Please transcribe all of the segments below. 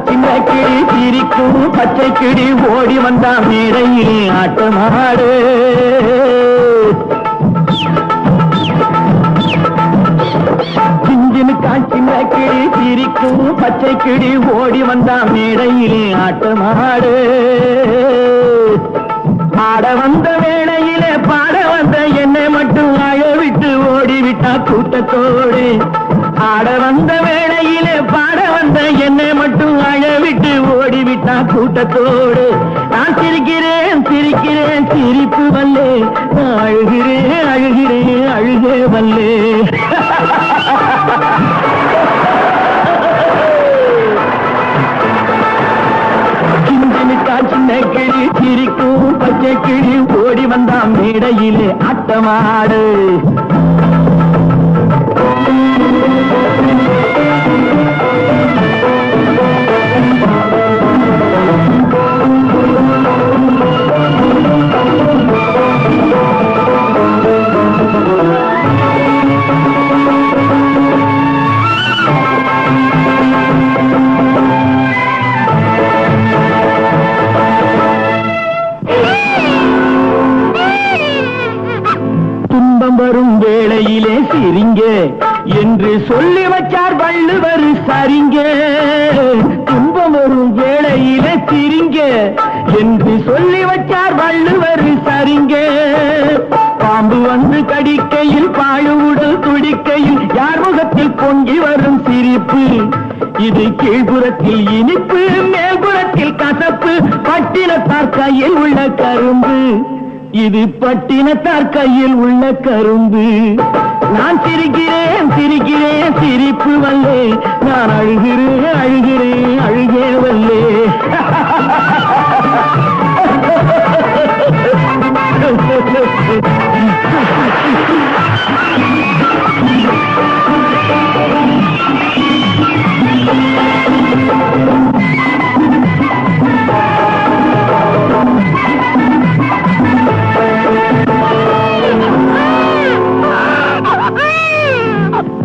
சின்ன கிளி சிரிக்கும் பச்சை கிளி ஓடி வந்தா மேடையில் ஆட்டமாடு சின்ன கிளி சிரிக்கும் பச்சை கிளி ஓடி வந்தா மேடையில் ஆட்டமாடு ஆட வந்த வேளையிலே பாட வந்த என்னை மட்டும் அழவிட்டு ஓடிவிட்டா கூட்டத்தோடு ஆட வந்த வேளையிலே பாட வந்த என்னை மட்டும் அழவிட்டு ஓடிவிட்டா கூட்டத்தோடு நான் சிரிக்கிறேன் சிரிக்கிறேன் சிரிப்பு வல்லே அழுகிறேன் அழுகிறேன் அழுகே வல்லே சின்ன கிளி சிரிக்கும் பச்சை கிளி ஓடி வந்தா மேடையிலே ஆட்டமாடு வரும் வேளையிலே சிரிங்க என்று சொல்லி வச்சார் வள்ளுவர் சரிங்க துன்பம் வரும் வேளையிலே சிரிங்க என்று சொல்லி வச்சார் வள்ளுவர் சரிங்க பாம்பு வந்து கடிக்கையில் பாழு உடல் துடிக்கையில் யார் முகத்தில் பொங்கி வரும் சிரிப்பு இது கீழ்புறத்தில் இனிப்பு மேல்புறத்தில் கசப்பு பட்டினத்தார் கையில் உள்ள கரும்பு இது பட்டினத்தார் கையில் உள்ள கரும்பு நான் சிரிக்கிறேன் சிரிக்கிறேன் சிரிப்பு வல்லே நான் அழுகிறேன் அழுகிறேன் அழுகே வல்லே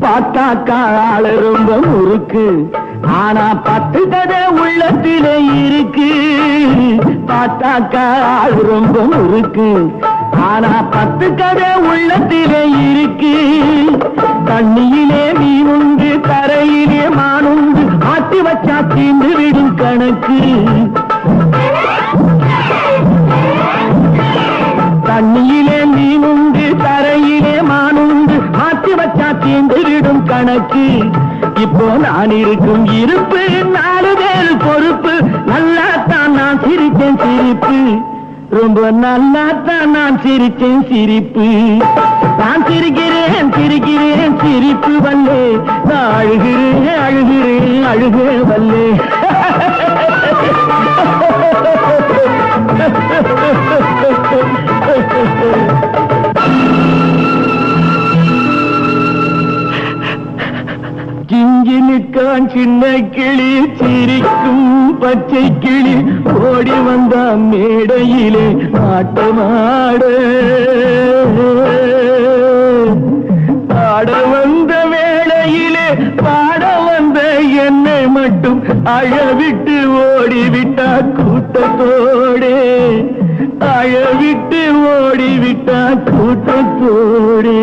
பார்த்தாக்கா ஆளு ரொம்ப முறுக்கு ஆனா 10 கதை உள்ளத்திலே இருக்கு பார்த்தாக்கா ஆளு ரொம்ப முறுக்கு ஆனா 10 கதை உள்ளத்திலே இருக்கு தண்ணியிலே மீனுண்டு கரையிலே மானுண்டு ஆட்டி வச்சா தீண்டு விடும் கணக்கு தண்ணியிலே மீனுண்டு கரையிலே மானுண்டு ஆட்டி வச்சா தீண்டு விடும் கணக்கு இப்போ நான் இருக்கும் இருப்பு 4 பேர் பொறுப்பு நல்லாத்தான் நான் சிரிச்சேன் சிரிப்பு ரொம்ப நல்லாத்தான் நான் சிரிச்சேன் சிரிப்பு நான் சிரிக்கிறேன் சிரிக்கிறேன் சிரிப்பு வல்லே நான் அழுகிறேன் அழுகிறேன் அழுகே வல்லே கிங்கினுக்கான் சின்ன கிளி சிரிக்கும் பச்சை கிளி ஓடி வந்த மேடையிலே ஆட்டமாட ஆட வந்த வேளையிலே பாட வந்த என்னை மட்டும் அழவிட்டு ஓடிவிட்டா கூட்டத்தோடே அழவிட்டு ஓடிவிட்டா கூட்டத்தோடே